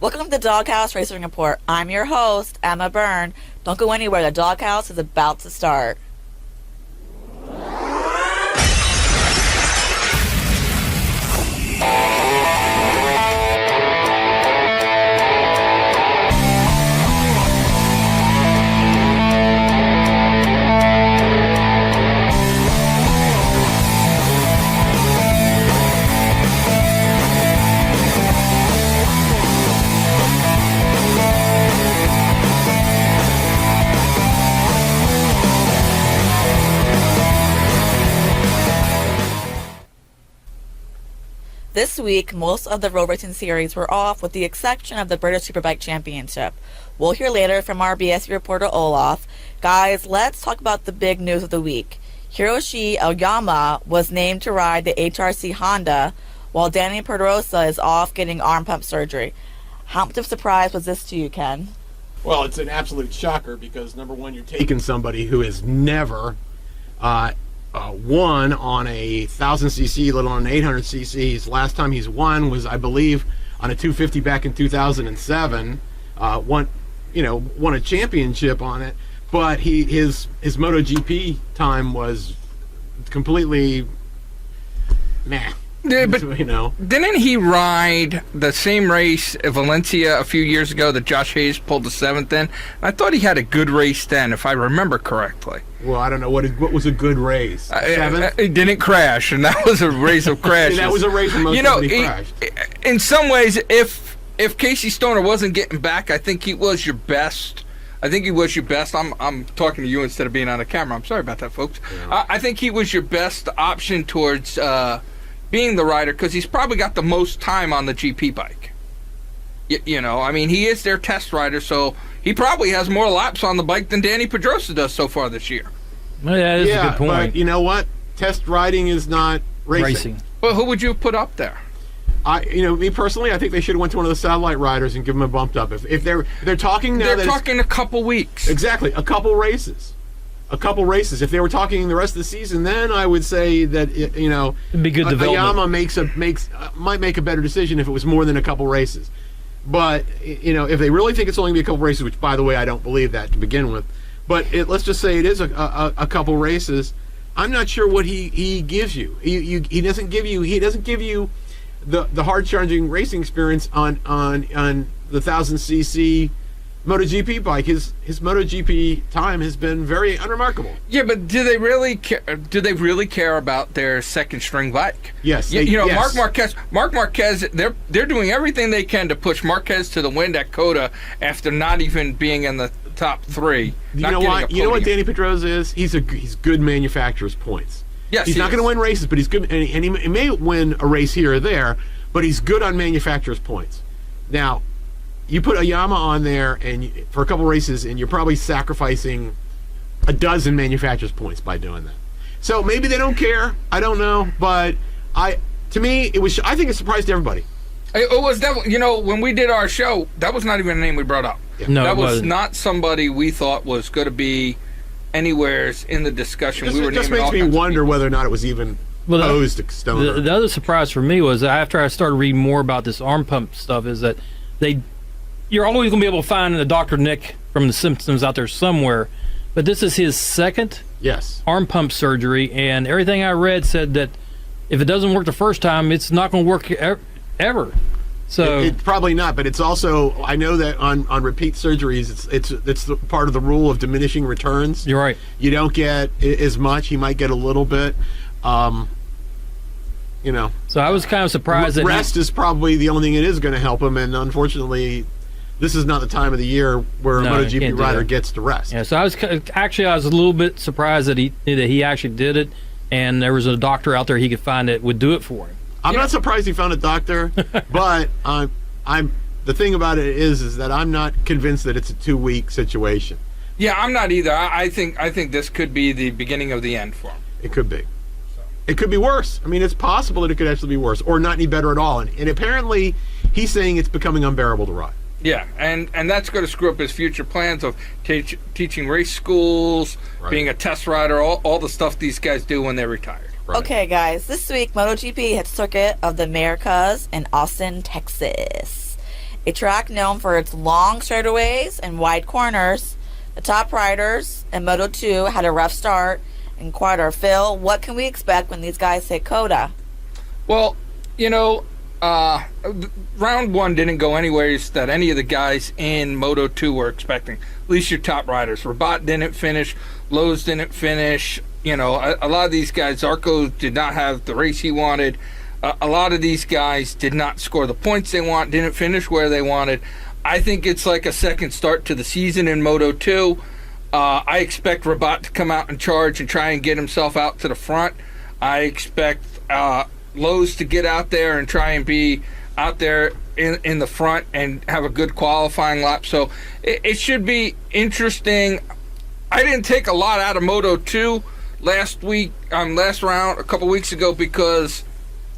Welcome to the DawgHouse Racing Report. I'm your host, Emma Byrne. Don't go anywhere. The DawgHouse is about to start. This week, most of the road racing series were off with the exception of the British Superbike Championship. We'll hear later from our BSC reporter Olaf. Guys, let's talk about the big news of the week. Hiroshi Oyama was named to ride the HRC Honda, while Dani Pedrosa is off getting arm pump surgery. How much of a surprise was this to you, Ken? Well, it's an absolute shocker because, number one, you're taking somebody who has never won on a 1000cc, let alone an 800cc. His last time he's won was, I believe, on a 250 back in 2007. Won a championship on it, but his MotoGP time was completely meh. Yeah, but didn't he ride the same race at Valencia a few years ago that Josh Hayes pulled the 7th in? I thought he had a good race then, if I remember correctly. Well, I don't know. What was a good race? It didn't crash, and that was a race of crashes. That was a race where most of it crashed. In some ways, if Casey Stoner wasn't getting back, I think he was your best. I'm talking to you instead of being on the camera. I'm sorry about that, folks. Yeah. I think he was your best option towards being the rider because he's probably got the most time on the GP bike. He is their test rider, so he probably has more laps on the bike than Dani Pedrosa does so far this year. Well, yeah, that's a good point. But you know what? Test riding is not racing. Well, who would you put up there? Me personally, I think they should have went to one of the satellite riders and give them a bumped up. If they're talking now, they're talking a couple weeks. Exactly, a couple races. If they were talking the rest of the season, then I would say that it'd be good development. Oyama might make a better decision if it was more than a couple races. But if they really think it's only gonna be a couple races, which by the way I don't believe that to begin with, but let's just say it is a couple races. I'm not sure what he gives you. He doesn't give you the hard charging racing experience on the 1000cc MotoGP bike. His MotoGP time has been very unremarkable. Yeah, but do they really care about their second string bike? Yes. Yes. Marc Marquez, they're doing everything they can to push Marquez to the wind at Coda after not even being in the top 3. You know what Dani Pedrosa is? He's good manufacturer's points. Yes, he's not going to win races, but he's good, and he may win a race here or there, but he's good on manufacturer's points. Now, you put Oyama on there and for a couple races, and you're probably sacrificing a dozen manufacturer's points by doing that. So maybe they don't care. I don't know, but I think it surprised everybody. It was definitely, when we did our show, that was not even a name we brought up. Yeah. No, that was not somebody we thought was going to be anywhere in the discussion. It just makes me wonder whether or not it was even posed to Stoner. The other surprise for me was after I started reading more about this arm pump stuff is that you're always going to be able to find a Dr. Nick from The Simpsons out there somewhere, but this is his second arm pump surgery, and everything I read said that if it doesn't work the first time, it's not going to work ever. So it's probably not, but it's also, I know that on repeat surgeries, it's part of the rule of diminishing returns. You're right. You don't get as much. He might get a little bit. So I was kind of surprised that rest is probably the only thing that is going to help him, and unfortunately, this is not the time of the year where a MotoGP rider gets to rest. Yeah, so I was a little bit surprised that he actually did it, and there was a doctor out there he could find that would do it for him. I'm not surprised he found a doctor, but the thing about it is that I'm not convinced that it's a 2-week situation. Yeah, I'm not either. I think this could be the beginning of the end for him. It could be. It could be worse. I mean, it's possible that it could actually be worse, or not any better at all. And apparently, he's saying it's becoming unbearable to ride. Yeah, and that's going to screw up his future plans of teaching race schools, being a test rider, all the stuff these guys do when they're retired. Right. Okay, guys, this week MotoGP hit circuit of the Americas in Austin, Texas. a track known for its long straightaways and wide corners. The top riders in Moto2 had a rough start in quarter. Phil, what can we expect when these guys hit Coda? Well, round one didn't go anywhere that any of the guys in Moto2 were expecting. At least your top riders. Rabat didn't finish. Lowe's didn't finish. A lot of these guys, Zarco did not have the race he wanted. A lot of these guys did not score the points they want, didn't finish where they wanted. I think it's like a second start to the season in Moto2. I expect Rabat to come out and charge and try and get himself out to the front. I expect Lowe's to get out there and try and be out there in the front and have a good qualifying lap. So it should be interesting. I didn't take a lot out of Moto2 last round, a couple weeks ago, because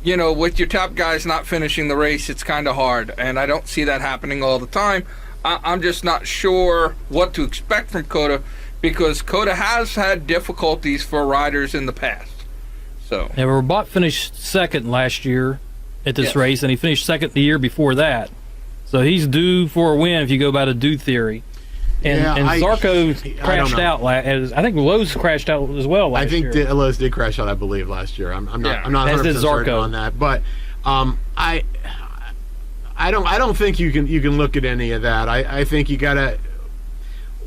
with your top guys not finishing the race, it's kind of hard, and I don't see that happening all the time. I'm just not sure what to expect from Coda, because Coda has had difficulties for riders in the past. So yeah, Rabat finished second last year at this race, and he finished second the year before that. So he's due for a win if you go by the due theory. And Zarco crashed out. I think Lowe's crashed out as well last year. I think Lowe's did crash out, I believe, last year. I'm not 100% certain on that, but I don't think you can look at any of that. I think you gotta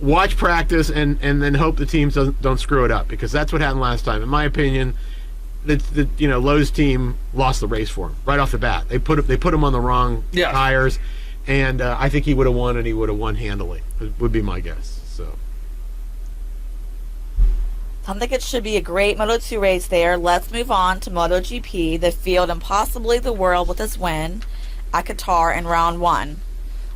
watch practice and then hope the teams don't screw it up, because that's what happened last time. In my opinion, Lowe's team lost the race for him right off the bat. They put him on the wrong tires. And I think he would have won, and he would have won handily, would be my guess. So I think it should be a great Moto2 race there. Let's move on to MotoGP, the field and possibly the world with this win at Qatar in round one.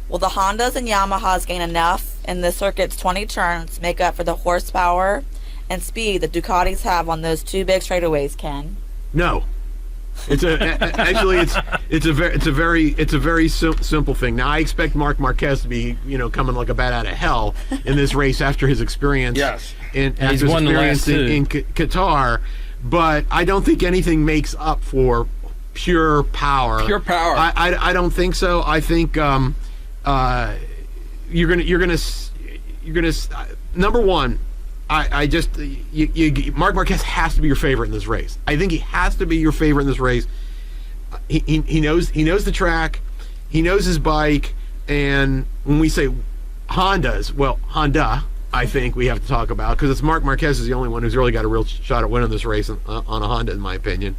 Will the Hondas and Yamahas gain enough in the circuit's 20 turns to make up for the horsepower and speed the Ducatis have on those two big straightaways, Ken? No. It's a very simple thing. Now I expect Marc Marquez to be coming like a bat out of hell in this race after his experience. Yes, in Qatar, but I don't think anything makes up for pure power. Pure power. I don't think so. I think you're gonna number one. Marc Marquez has to be your favorite in this race. I think he has to be your favorite in this race. He knows the track, he knows his bike, and when we say Honda, I think we have to talk about, because it's Marc Marquez is the only one who's really got a real shot at winning this race on a Honda, in my opinion.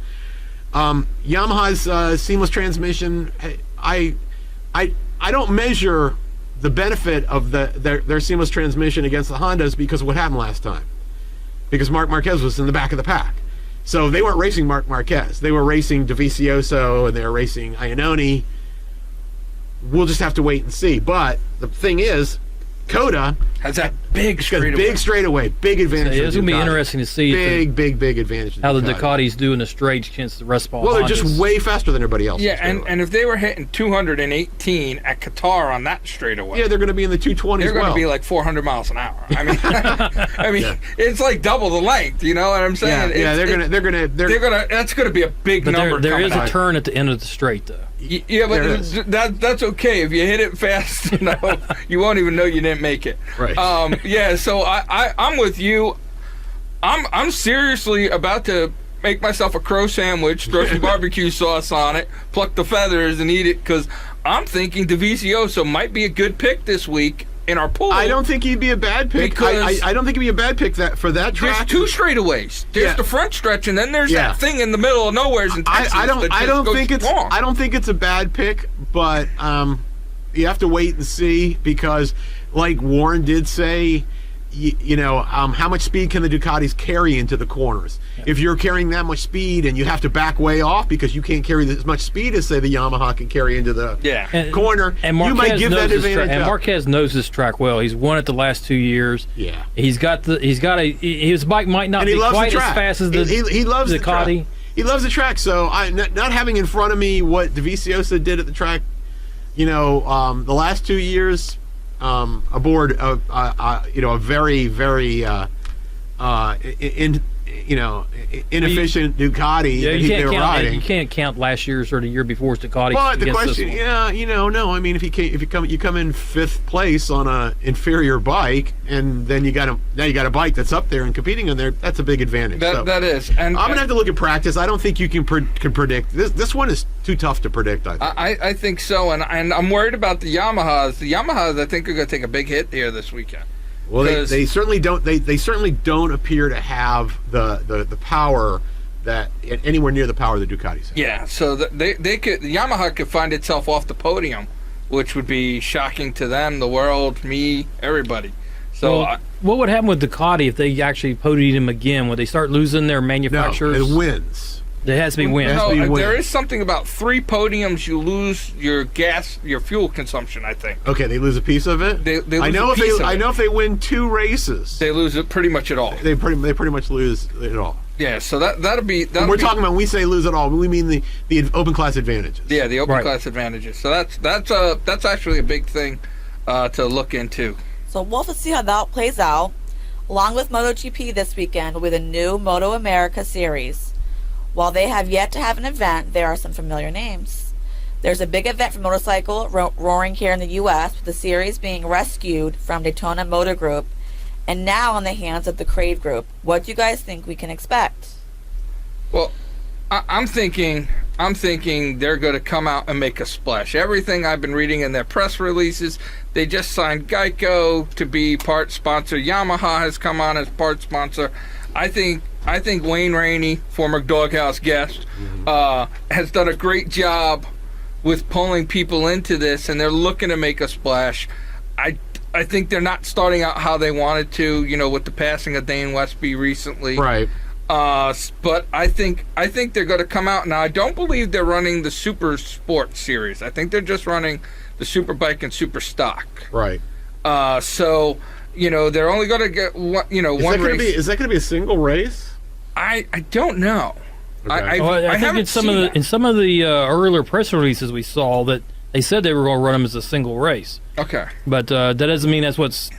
Yamaha's seamless transmission. I don't measure the benefit of their seamless transmission against the Hondas because of what happened last time. Because Marc Marquez was in the back of the pack. So they weren't racing Marc Marquez. They were racing Dovizioso, and they were racing Iannone. We'll just have to wait and see. But the thing is, Coda has that big straightaway. Big advantage. So it's going to be interesting to see big advantage. How the Ducatis do in the straights against the rest of all. Well, they're just way faster than everybody else. Yeah, and if they were hitting 218 at Qatar on that straightaway, they're going to be in the 220s. They're going to be like 400 miles an hour. I mean, it's like double the length. You know what I'm saying? Yeah, they're gonna. That's going to be a big number. There is a turn at the end of the straight, though. Yeah, but that's okay. If you hit it fast, you won't even know you didn't make it. Right. So I'm with you. I'm seriously about to make myself a crow sandwich, throw some barbecue sauce on it, pluck the feathers, and eat it, because I'm thinking Dovizioso might be a good pick this week in our pool. I don't think he'd be a bad pick. Because I don't think he'd be a bad pick for that track. There's two straightaways. There's the front stretch, and then there's that thing in the middle of nowhere in Texas. I don't think it's a bad pick, but you have to wait and see, because, like Warren did say, how much speed can the Ducatis carry into the corners? Yeah. If you're carrying that much speed and you have to back way off because you can't carry as much speed as, say, the Yamaha can carry into the corner, you might give that advantage. And Marquez knows this track well. He's won it the last 2 years. Yeah, his bike might not be quite as fast as he loves the Ducati. He loves the track. So not having in front of me what Dovizioso did at the track, the last 2 years. Aboard a very inefficient Ducati Yeah, that you they can't were count. riding. You can't count last year's or the year before's Ducati. But the against this question, one. no. I mean, if you come in 5th place on a inferior bike, and then you got a bike that's up there and competing in there. That's a big advantage. That is. And I'm gonna have to look at practice. I don't think you can predict this. This one is too tough to predict. I think. I think so, and I'm worried about the Yamahas. The Yamahas, I think, are going to take a big hit here this weekend. Well, they certainly don't. They certainly don't appear to have the power that anywhere near the power the Ducatis have. Yeah, so the Yamaha could find itself off the podium, which would be shocking to them, the world, me, everybody. So what would happen with Ducati if they actually podiumed him again? Would they start losing their manufacturers? No, it wins. There has to be wins. No, there is something about 3 podiums. You lose your fuel consumption. I think. Okay, they lose a piece of it. They lose I know a piece of it. I know if they win 2 races, they lose it pretty much at all. They pretty much lose it all. Yeah, so that'll be. We're talking about when we say lose it all, we mean the open class advantages. Yeah, the open class advantages. So that's actually a big thing to look into. So we'll have to see how that plays out. Along with MotoGP this weekend will be the new Moto America series. While they have yet to have an event, there are some familiar names. There's a big event for motorcycle roaring here in the U.S., with the series being rescued from Daytona Motor Group and now in the hands of the Crave Group. What do you guys think we can expect? Well, I'm thinking they're going to come out and make a splash. Everything I've been reading in their press releases, they just signed Geico to be part sponsor. Yamaha has come on as part sponsor. I think Wayne Rainey, former DawgHouse guest, has done a great job with pulling people into this, and they're looking to make a splash. I think they're not starting out how they wanted to, with the passing of Dane Westby recently. Right. But I think they're going to come out. Now, I don't believe they're running the Super Sport series. I think they're just running the Superbike and Super Stock. Right. So, they're only going to get one race. Is that going to be a single race? I don't know. Okay. I think in some of the earlier press releases we saw that they said they were going to run them as a single race. Okay. But that doesn't mean that's what's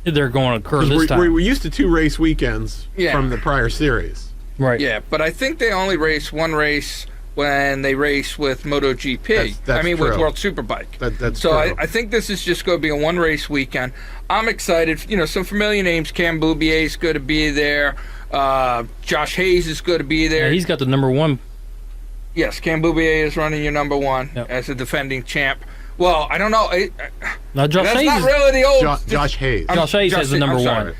they're going to occur this time. We're used to 2 race weekends from the prior series. Right. Yeah, but I think they only race one race when they race with MotoGP. That's with true. World Superbike. That's so true. I think this is just going to be a one-race weekend. I'm excited. Some familiar names. Cam Boubier is going to be there. Josh Hayes is going to be there. Yeah, he's got the number 1. Yes, Cam Boubier is running your number 1 as a defending champ. Well, I don't know. Now, Josh that's Hayes not really the old. Josh Hayes. Josh Hayes has the number 1.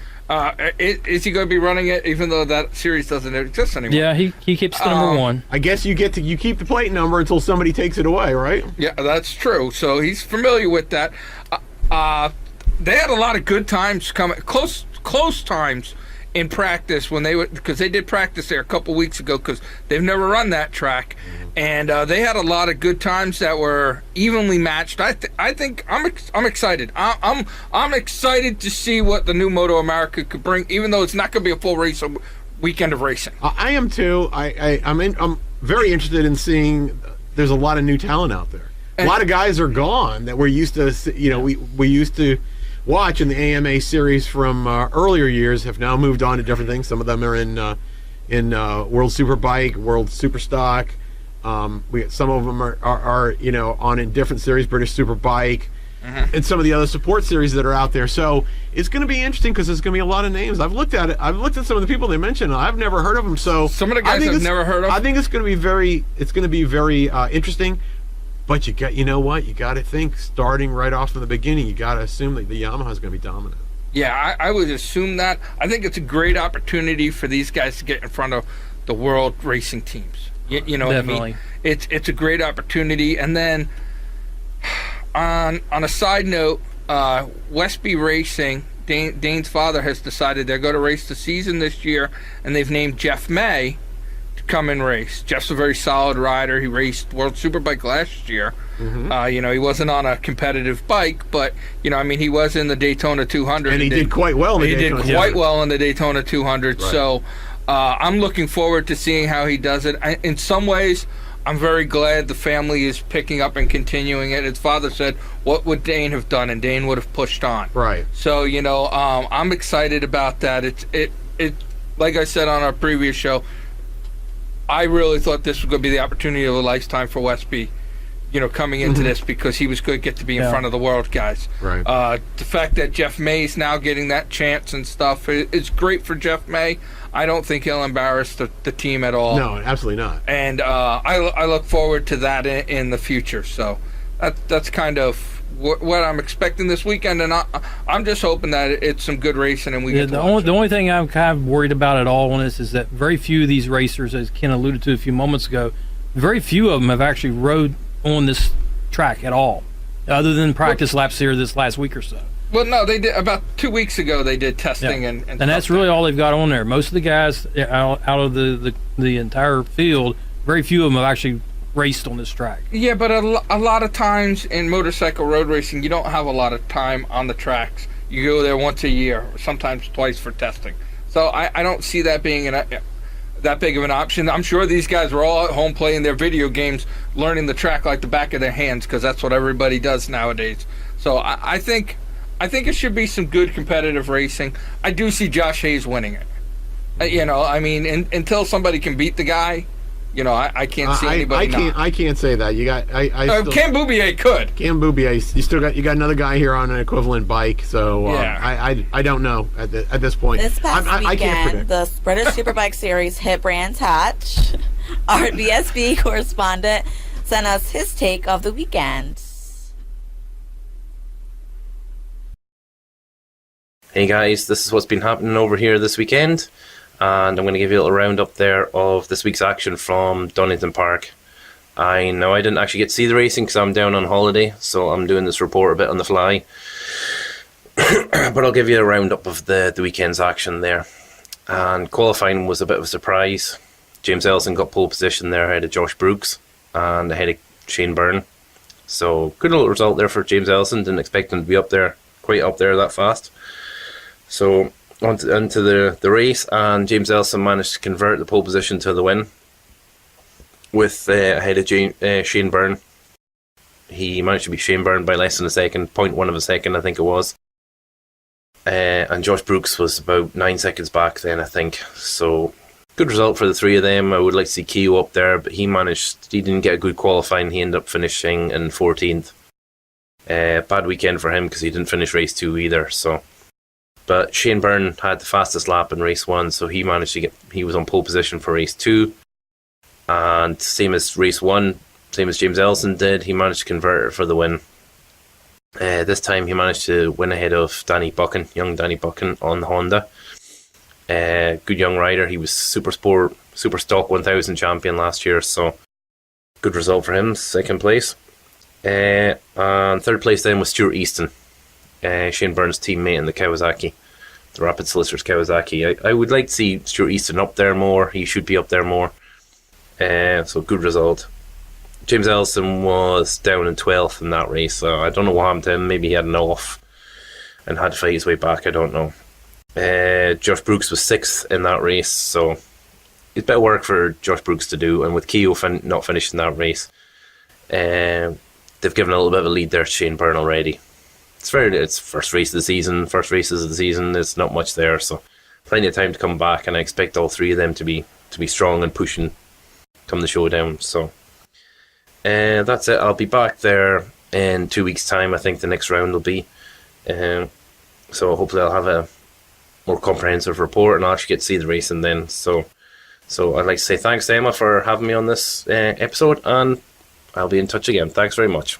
Is he going to be running it, even though that series doesn't exist anymore? Yeah, he keeps the number 1. I guess you keep the plate number until somebody takes it away, right? Yeah, that's true. So he's familiar with that. They had a lot of good times coming, close times in practice because they did practice there a couple weeks ago because they've never run that track, and they had a lot of good times that were evenly matched. I think I'm excited. I'm excited to see what the new Moto America could bring, even though it's not going to be a full race weekend of racing. I am too. I'm very interested in seeing. There's a lot of new talent out there. A lot of guys are gone that we're used to. We used to watch in the AMA series from earlier years have now moved on to different things. Some of them are in World Superbike, World Superstock. Some of them are on in different series, British Superbike, and some of the other support series that are out there. So it's going to be interesting because there's going to be a lot of names. I've looked at it. I've looked at some of the people they mentioned. I've never heard of them. So some of the guys I've never heard of. I think it's going to be very interesting. But you got to think, starting right off from the beginning, you got to assume that the Yamaha is going to be dominant. Yeah, I would assume that. I think it's a great opportunity for these guys to get in front of the world racing teams. You know Definitely. what I mean? It's a great opportunity. And then, on a side note, Westby Racing, Dane's father, has decided they're going to race the season this year, and they've named Jeff May come and race. Jeff's a very solid rider. He raced World Superbike last year. He wasn't on a competitive bike, but he was in the Daytona 200, and he did quite well in the Daytona 200. He did quite well in the Daytona 200. Right. So I'm looking forward to seeing how he does it. In some ways, I'm very glad the family is picking up and continuing it. His father said, "What would Dane have done?" And Dane would have pushed on. Right. So I'm excited about that. like I said on our previous show, I really thought this was going to be the opportunity of a lifetime for Westby, coming into this, because he was going to get to be in front of the world guys. Right. The fact that Jeff May's now getting that chance and stuff is great for Jeff May. I don't think he'll embarrass the team at all. No, absolutely not. And I look forward to that in the future. So that's kind of what I'm expecting this weekend, and I'm just hoping that it's some good racing and we get to watch the only thing I'm kind of worried about at all on this is that very few of these racers, as Ken alluded to a few moments ago, very few of them have actually rode on this track at all, other than practice laps here this last week or so. Well, no, they did about 2 weeks ago. They did testing and that's really all they've got on there. Most of the guys out of the entire field, very few of them have actually raced on this track. Yeah, but a lot of times in motorcycle road racing, you don't have a lot of time on the tracks. You go there once a year, or sometimes twice for testing. So I don't see that being that big of an option. I'm sure these guys were all at home playing their video games, learning the track like the back of their hands, because that's what everybody does nowadays. So I think it should be some good competitive racing. I do see Josh Hayes winning it. Until somebody can beat the guy, I can't see anybody. I can't say that. You got Cam Boubier could. Cam Boubier. You got another guy here on an equivalent bike. So I don't know at this point. This past I can't weekend, predict. the British Superbike Series hit Brands Hatch. Our BSB correspondent sent us his take of the weekend. Hey guys, this is what's been happening over here this weekend, and I'm going to give you a little roundup there of this week's action from Donington Park. I know I didn't actually get to see the racing because I'm down on holiday, so I'm doing this report a bit on the fly. But I'll give you a roundup of the weekend's action there. And qualifying was a bit of a surprise. James Ellison got pole position there ahead of Josh Brooks and ahead of Shane Byrne. So good little result there for James Ellison. Didn't expect him to be quite up there that fast. So onto the race, and James Ellison managed to convert the pole position to the win with ahead of Shane Byrne. He managed to beat Shane Byrne by less than a second, 0.1 of a second, I think it was. And Josh Brooks was about 9 seconds back then, I think. So good result for the three of them. I would like to see Keogh up there, but he didn't get a good qualifying. He ended up finishing in 14th. Bad weekend for him because he didn't finish race 2 either. But Shane Byrne had the fastest lap in race 1, so he was on pole position for race 2. And same as race 1, same as James Ellison did, he managed to convert it for the win. This time he managed to win ahead of young Danny Buchan on the Honda. Good young rider. He was Super Stock 1000 champion last year, so good result for him, second place. And third place then was Stuart Easton, Shane Byrne's teammate in the Kawasaki, the Rapid Solicitors Kawasaki. I would like to see Stuart Easton up there more. He should be up there more. So good result. James Ellison was down in 12th in that race, so I don't know what happened to him. Maybe he had an off and had to fight his way back, I don't know. Josh Brooks was 6th in that race, so it's better work for Josh Brooks to do, and with Keogh not finishing that race, they've given a little bit of a lead there to Shane Byrne already. It's first races of the season, there's not much there, so plenty of time to come back, and I expect all three of them to be strong and pushing come the showdown. So that's it. I'll be back there in 2 weeks' time. I think the next round will be. So hopefully I'll have a more comprehensive report and I'll actually get to see the racing then. So I'd like to say thanks to Emma for having me on this episode, and I'll be in touch again. Thanks very much.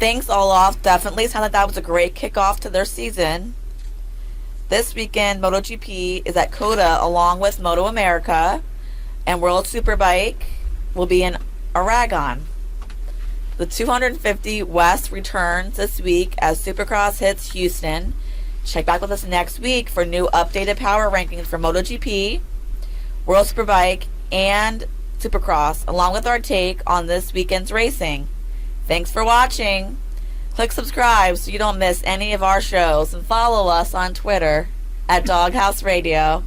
Thanks, Olaf. Definitely sounded like that was a great kickoff to their season. This weekend, MotoGP is at COTA along with Moto America, and World Superbike will be in Aragon. The 250 West returns this week as Supercross hits Houston. Check back with us next week for new updated power rankings for MotoGP, World Superbike, and Supercross, along with our take on this weekend's racing. Thanks for watching. Click subscribe so you don't miss any of our shows, and follow us on Twitter at DawgHouse Radio.